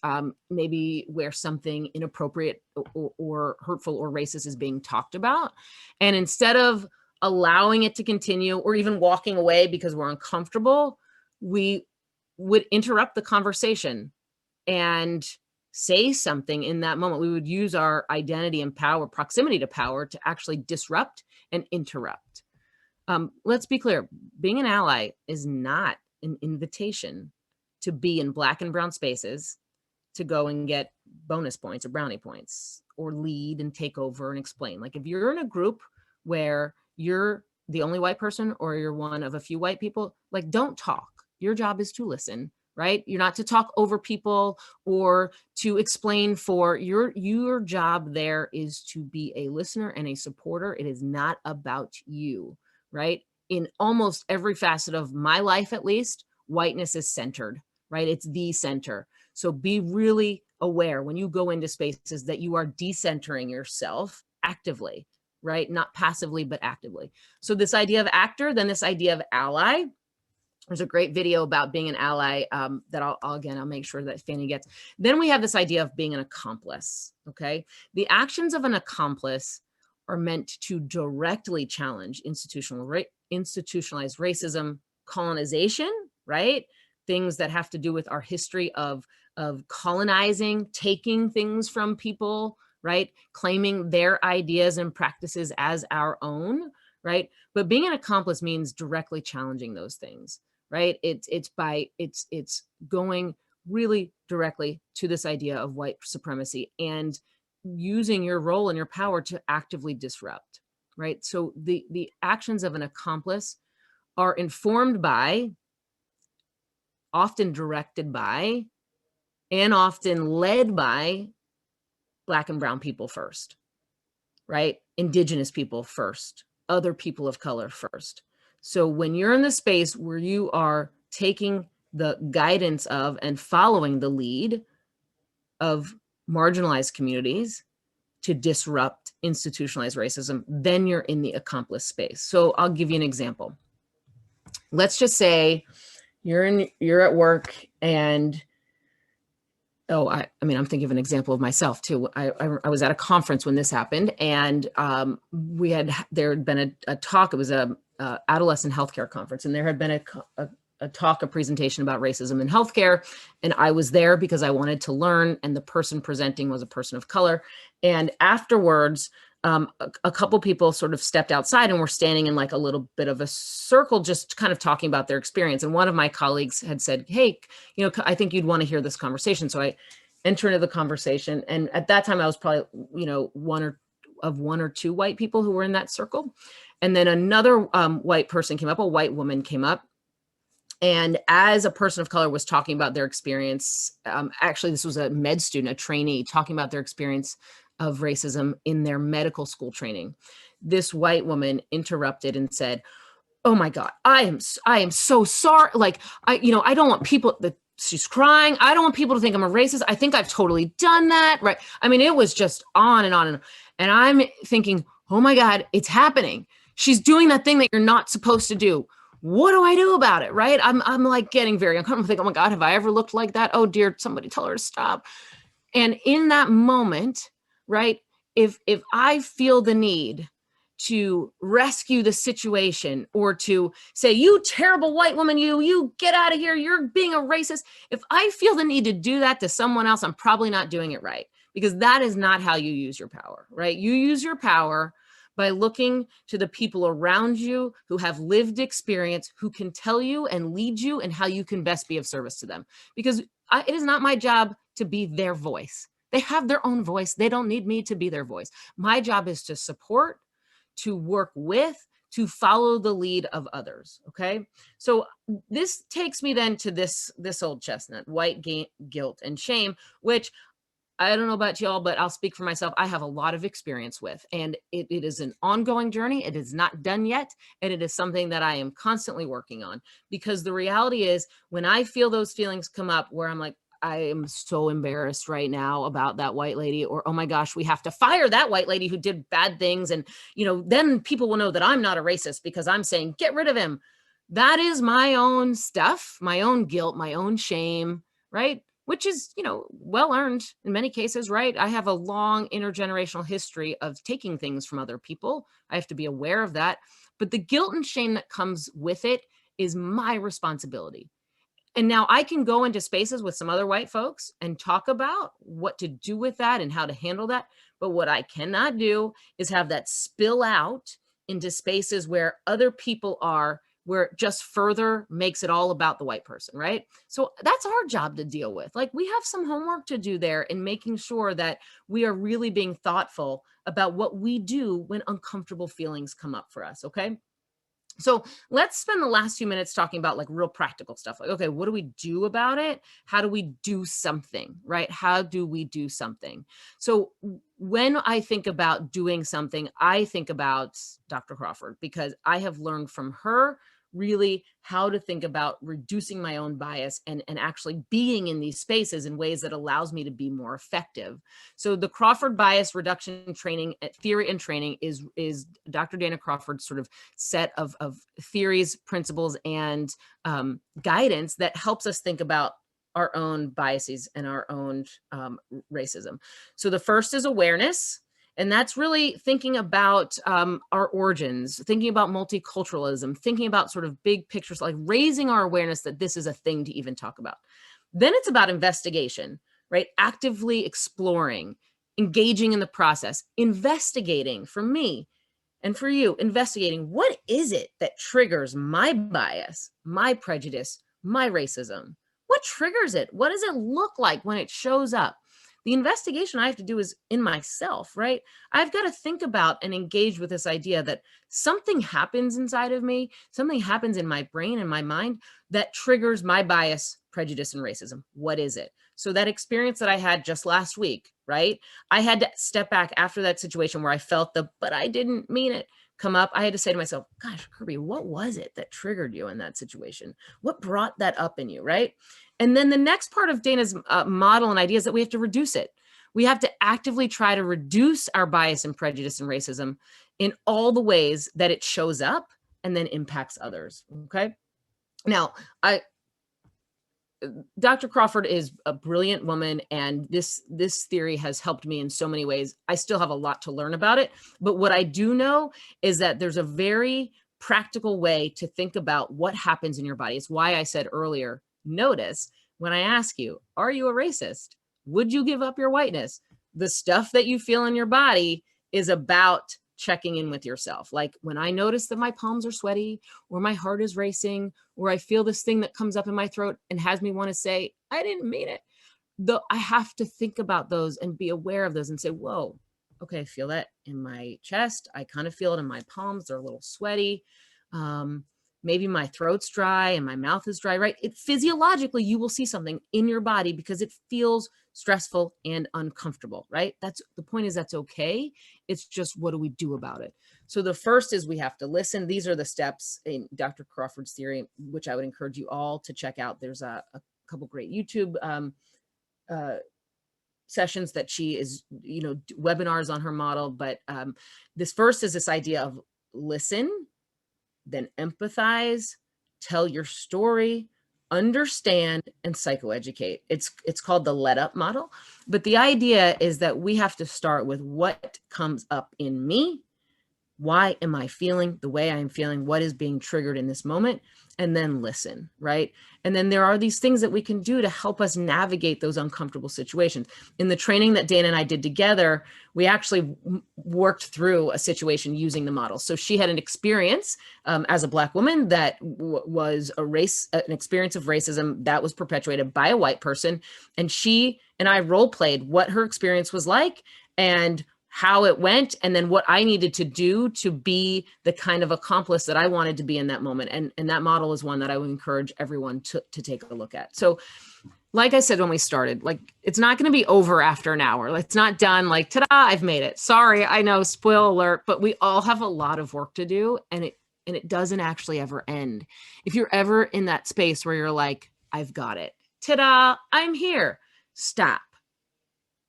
B: maybe where something inappropriate or hurtful or racist is being talked about. And instead of allowing it to continue or even walking away because we're uncomfortable, we would interrupt the conversation and say something in that moment. We would use our identity and power, proximity to power, to actually disrupt and interrupt. Let's be clear, being an ally is not an invitation to be in Black and brown spaces to go and get bonus points or brownie points or lead and take over and explain. Like if you're in a group where you're the only white person or you're one of a few white people, like don't talk. Your job is to listen, right? You're not to talk over people or to explain for your job there is to be a listener and a supporter. It is not about you, right? In almost every facet of my life, at least, whiteness is centered, right? It's the center. So be really aware when you go into spaces that you are decentering yourself actively, right? Not passively, but actively. So this idea of actor, then this idea of ally. There's a great video about being an ally that I'll make sure that Fanny gets. Then we have this idea of being an accomplice, okay? The actions of an accomplice are meant to directly challenge institutionalized racism, colonization, right? Things that have to do with our history of colonizing, taking things from people, right? Claiming their ideas and practices as our own, right? But being an accomplice means directly challenging those things, right? It's going really directly to this idea of white supremacy and using your role and your power to actively disrupt, right? So the actions of an accomplice are informed by, often directed by, and often led by Black and brown people first, right? Indigenous people first, other people of color first. So when you're in the space where you are taking the guidance of and following the lead of marginalized communities to disrupt institutionalized racism, then you're in the accomplice space. So I'll give you an example. Let's just say you're at work and I mean, I'm thinking of an example of myself too. I was at a conference when this happened, and there had been a talk. It was a adolescent healthcare conference, and there had been a presentation about racism in healthcare, and I was there because I wanted to learn. And the person presenting was a person of color. And afterwards, a couple people sort of stepped outside and were standing in like a little bit of a circle, just kind of talking about their experience. And one of my colleagues had said, hey, I think you'd want to hear this conversation. So I enter into the conversation. And at that time I was probably, one or two white people who were in that circle. And then another white person came up, a white woman came up. And as a person of color was talking about their experience, actually, this was a med student, a trainee, talking about their experience of racism in their medical school training. This white woman interrupted and said, "Oh my God, I am so sorry. Like, I don't want people that." She's crying. I don't want people to think I'm a racist. I think I've totally done that. Right. I mean, it was just on and on. And I'm thinking, oh my God, it's happening. She's doing that thing that you're not supposed to do. What do I do about it? Right. I'm like getting very uncomfortable. Think, oh my God, have I ever looked like that? Oh dear, somebody tell her to stop. And in that moment, right, if I feel the need to rescue the situation or to say, you terrible white woman, you get out of here, you're being a racist. If I feel the need to do that to someone else, I'm probably not doing it right, because that is not how you use your power, right? You use your power by looking to the people around you who have lived experience, who can tell you and lead you and how you can best be of service to them. Because it is not my job to be their voice. They have their own voice. They don't need me to be their voice. My job is to support, to work with, to follow the lead of others, okay? So this takes me then to this old chestnut, white guilt and shame, which I don't know about y'all, but I'll speak for myself. I have a lot of experience with, and it is an ongoing journey. It is not done yet, and it is something that I am constantly working on, because the reality is when I feel those feelings come up where I'm like, I am so embarrassed right now about that white lady, or, oh my gosh, we have to fire that white lady who did bad things. And, then people will know that I'm not a racist because I'm saying, get rid of him. That is my own stuff, my own guilt, my own shame, right? which is, you know, well earned in many cases, right? I have a long intergenerational history of taking things from other people. I have to be aware of that. But the guilt and shame that comes with it is my responsibility. And now I can go into spaces with some other white folks and talk about what to do with that and how to handle that. But what I cannot do is have that spill out into spaces where other people are, where it just further makes it all about the white person, right? So that's our job to deal with. Like, we have some homework to do there in making sure that we are really being thoughtful about what we do when uncomfortable feelings come up for us, okay? So let's spend the last few minutes talking about like real practical stuff. Like, okay, what do we do about it? How do we do something, right? How do we do something? So when I think about doing something, I think about Dr. Crawford, because I have learned from her really how to think about reducing my own bias and actually being in these spaces in ways that allows me to be more effective. So the Crawford bias reduction training, theory and training is Dr. Dana Crawford's sort of set of theories, principles, and guidance that helps us think about our own biases and our own racism. So the first is awareness. And that's really thinking about our origins, thinking about multiculturalism, thinking about sort of big pictures, like raising our awareness that this is a thing to even talk about. Then it's about investigation, right? Actively exploring, engaging in the process, investigating for me and for you, investigating what is it that triggers my bias, my prejudice, my racism? What triggers it? What does it look like when it shows up? The investigation I have to do is in myself, right? I've got to think about and engage with this idea that something happens inside of me, something happens in my brain and my mind that triggers my bias, prejudice, and racism. What is it? So that experience that I had just last week, right? I had to step back after that situation where I felt the, but I didn't mean it, come up. I had to say to myself, gosh, Kirby, what was it that triggered you in that situation? What brought that up in you, right? And then the next part of Dana's model and idea is that we have to reduce it. We have to actively try to reduce our bias and prejudice and racism in all the ways that it shows up and then impacts others, okay? Now, Dr. Crawford is a brilliant woman, and this theory has helped me in so many ways. I still have a lot to learn about it, but what I do know is that there's a very practical way to think about what happens in your body. It's why I said earlier, notice when I ask you, are you a racist? Would you give up your whiteness? The stuff that you feel in your body is about checking in with yourself. Like when I notice that my palms are sweaty, or my heart is racing, or I feel this thing that comes up in my throat and has me want to say, I didn't mean it. I have to think about those and be aware of those and say, whoa, okay, I feel that in my chest. I kind of feel it in my palms. They're a little sweaty. Maybe my throat's dry and my mouth is dry, right? Physiologically, you will see something in your body because it feels stressful and uncomfortable, right? That's the point, is that's okay. It's just, what do we do about it? So the first is we have to listen. These are the steps in Dr. Crawford's theory, which I would encourage you all to check out. There's a couple great YouTube sessions that she is, webinars on her model. But this first is this idea of listen, then empathize, tell your story, understand, and psychoeducate. It's called the let up model. But the idea is that we have to start with what comes up in me. Why am I feeling the way I'm feeling? What is being triggered in this moment? And then listen, right? And then there are these things that we can do to help us navigate those uncomfortable situations. In the training that Dana and I did together, we actually worked through a situation using the model. So she had an experience as a Black woman that was an experience of racism that was perpetuated by a white person. And she and I role played what her experience was like and how it went, and then what I needed to do to be the kind of accomplice that I wanted to be in that moment. And that model is one that I would encourage everyone to take a look at. So like I said, when we started, like, it's not going to be over after an hour. Like, it's not done. Like, ta-da, I've made it. Sorry, I know, spoiler alert, but we all have a lot of work to do, and it doesn't actually ever end. If you're ever in that space where you're like, I've got it, ta-da, I'm here, stop,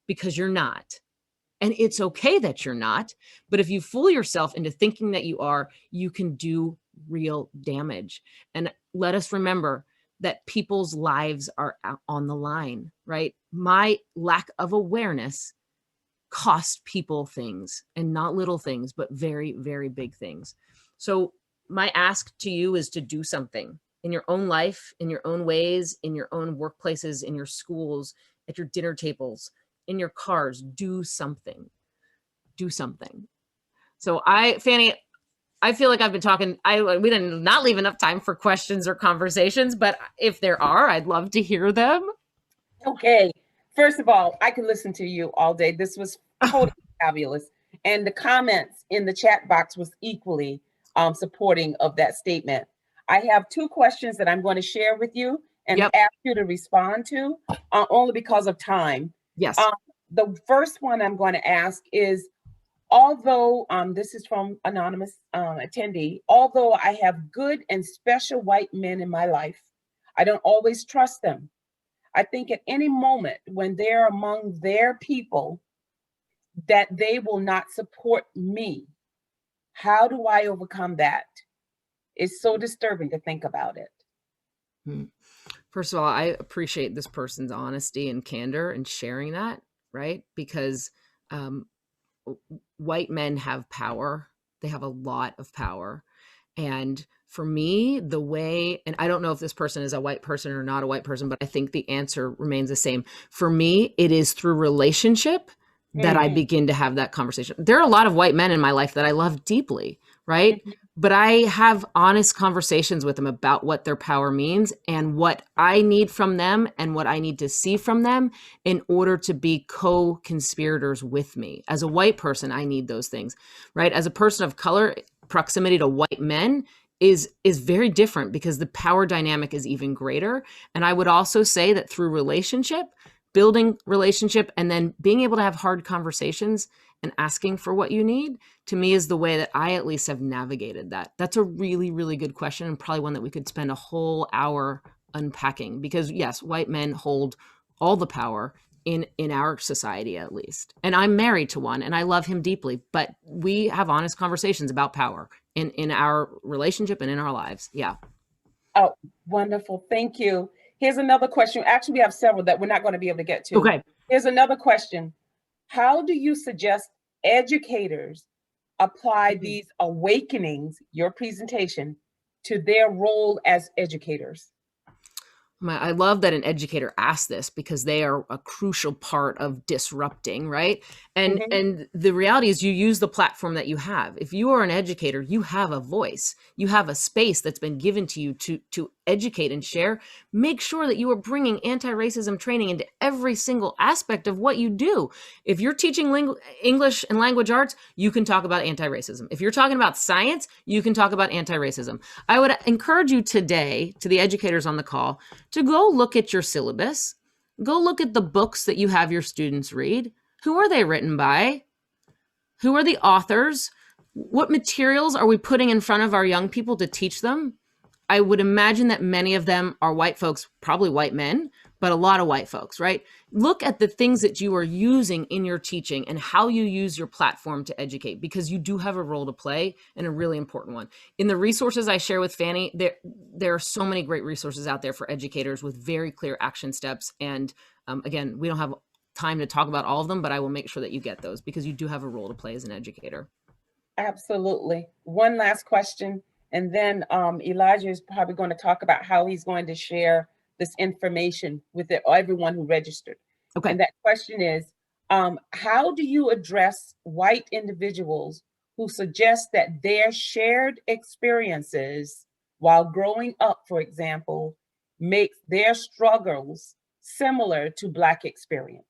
B: because you're not. And it's okay that you're not, but if you fool yourself into thinking that you are, you can do real damage. And let us remember, that people's lives are on the line, right? My lack of awareness cost people things, and not little things, but very, very big things. So my ask to you is to do something in your own life, in your own ways, in your own workplaces, in your schools, at your dinner tables, in your cars. Do something. Do something. So Fanny, I feel like I've been talking. We did not leave enough time for questions or conversations, but if there are, I'd love to hear them.
A: Okay. First of all, I could listen to you all day. This was totally fabulous. And the comments in the chat box was equally supporting of that statement. I have two questions that I'm going to share with you and ask you to respond to, only because of time.
B: Yes.
A: The first one I'm going to ask is, although this is from anonymous attendee, although I have good and special white men in my life, I don't always trust them. I think at any moment when they're among their people that they will not support me. How do I overcome that? It's so disturbing to think about it.
B: First of all, I appreciate this person's honesty and candor and sharing that, right? Because white men have power. They have a lot of power. And for me, the way, and I don't know if this person is a white person or not a white person, but I think the answer remains the same. For me, it is through relationship that I begin to have that conversation. There are a lot of white men in my life that I love deeply, right? But I have honest conversations with them about what their power means and what I need from them and what I need to see from them in order to be co-conspirators with me. As a white person, I need those things, right? As a person of color, proximity to white men is very different because the power dynamic is even greater. And I would also say that through relationship, building relationship, and then being able to have hard conversations and asking for what you need, to me, is the way that I at least have navigated that. That's a really, really good question, and probably one that we could spend a whole hour unpacking, because yes, white men hold all the power in our society, at least. And I'm married to one and I love him deeply, but we have honest conversations about power in our relationship and in our lives. Yeah.
A: Oh, wonderful. Thank you. Here's another question. Actually, we have several that we're not going to be able to get to.
B: Okay.
A: Here's another question. How do you suggest educators apply these awakenings, your presentation, to their role as educators?
B: I love that an educator asked this, because they are a crucial part of disrupting, right? And the reality is, you use the platform that you have. If you are an educator, you have a voice. You have a space that's been given to you to educate and share. Make sure that you are bringing anti-racism training into every single aspect of what you do. If you're teaching English and language arts, you can talk about anti-racism. If you're talking about science, you can talk about anti-racism. I would encourage you today, to the educators on the call, to go look at your syllabus. Go look at the books that you have your students read. Who are they written by? Who are the authors? What materials are we putting in front of our young people to teach them? I would imagine that many of them are white folks, probably white men, but a lot of white folks, right? Look at the things that you are using in your teaching and how you use your platform to educate, because you do have a role to play, and a really important one. In the resources I share with Fanny, there are so many great resources out there for educators with very clear action steps. And again, we don't have time to talk about all of them, but I will make sure that you get those, because you do have a role to play as an educator.
A: Absolutely. One last question, and then Elijah is probably going to talk about how he's going to share this information with everyone who registered.
B: Okay.
A: And that question is, how do you address white individuals who suggest that their shared experiences while growing up, for example, makes their struggles similar to Black experience?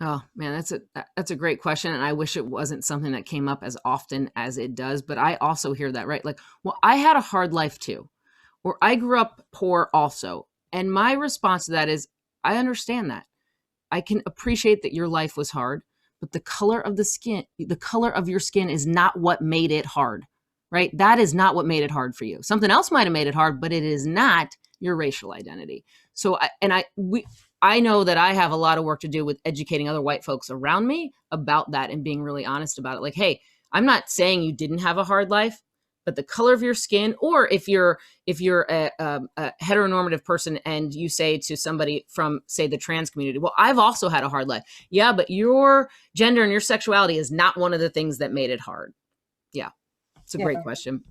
B: Oh man, that's a great question. And I wish it wasn't something that came up as often as it does, but I also hear that, right? Like, well, I had a hard life too, or I grew up poor also. And my response to that is, I understand that. I can appreciate that your life was hard, but the color of your skin is not what made it hard, right? That is not what made it hard for you. Something else might've made it hard, but it is not your racial identity. So, I know that I have a lot of work to do with educating other white folks around me about that and being really honest about it. Like, hey, I'm not saying you didn't have a hard life, but the color of your skin, or if you're a heteronormative person and you say to somebody from, say, the trans community, well, I've also had a hard life. Yeah, but your gender and your sexuality is not one of the things that made it hard. Yeah, it's a great question.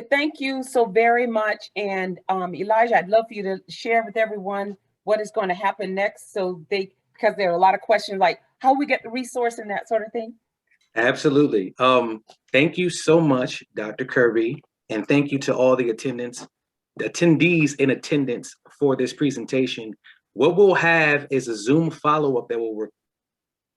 A: Thank you so very much. And Elijah, I'd love for you to share with everyone what is going to happen next, because there are a lot of questions like how we get the resource and that sort of thing.
C: Absolutely. Thank you so much, Dr. Kirby, and thank you to all the attendees in attendance for this presentation. What we'll have is a Zoom follow-up that will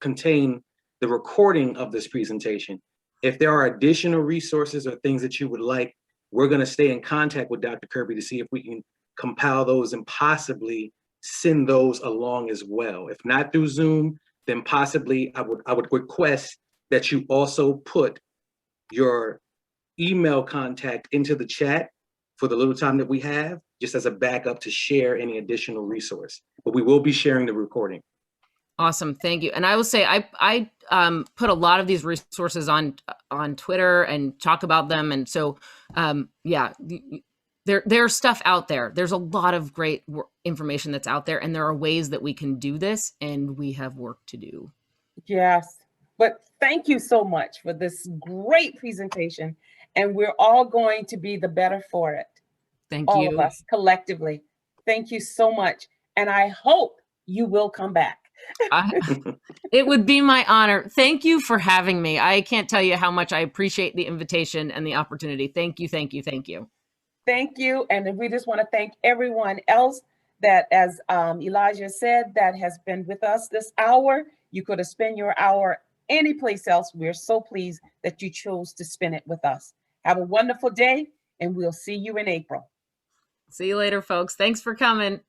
C: contain the recording of this presentation. If there are additional resources or things that you would like, we're going to stay in contact with Dr. Kirby to see if we can compile those and possibly send those along as well. If not through Zoom, then possibly I would request that you also put your email contact into the chat for the little time that we have, just as a backup to share any additional resource. But we will be sharing the recording.
B: Awesome, thank you. And I will say, I put a lot of these resources on Twitter and talk about them. And so, yeah, there's stuff out there. There's a lot of great information that's out there, and there are ways that we can do this, and we have work to do.
A: Yes, but thank you so much for this great presentation, and we're all going to be the better for it.
B: Thank
A: all
B: you.
A: of us collectively. Thank you so much, and I hope you will come back.
B: It would be my honor. Thank you for having me. I can't tell you how much I appreciate the invitation and the opportunity. Thank you, thank you, thank you.
A: Thank you. And we just want to thank everyone else that, as Elijah said, that has been with us this hour. You could have spent your hour anyplace else. We're so pleased that you chose to spend it with us. Have a wonderful day, and we'll see you in April.
B: See you later, folks. Thanks for coming.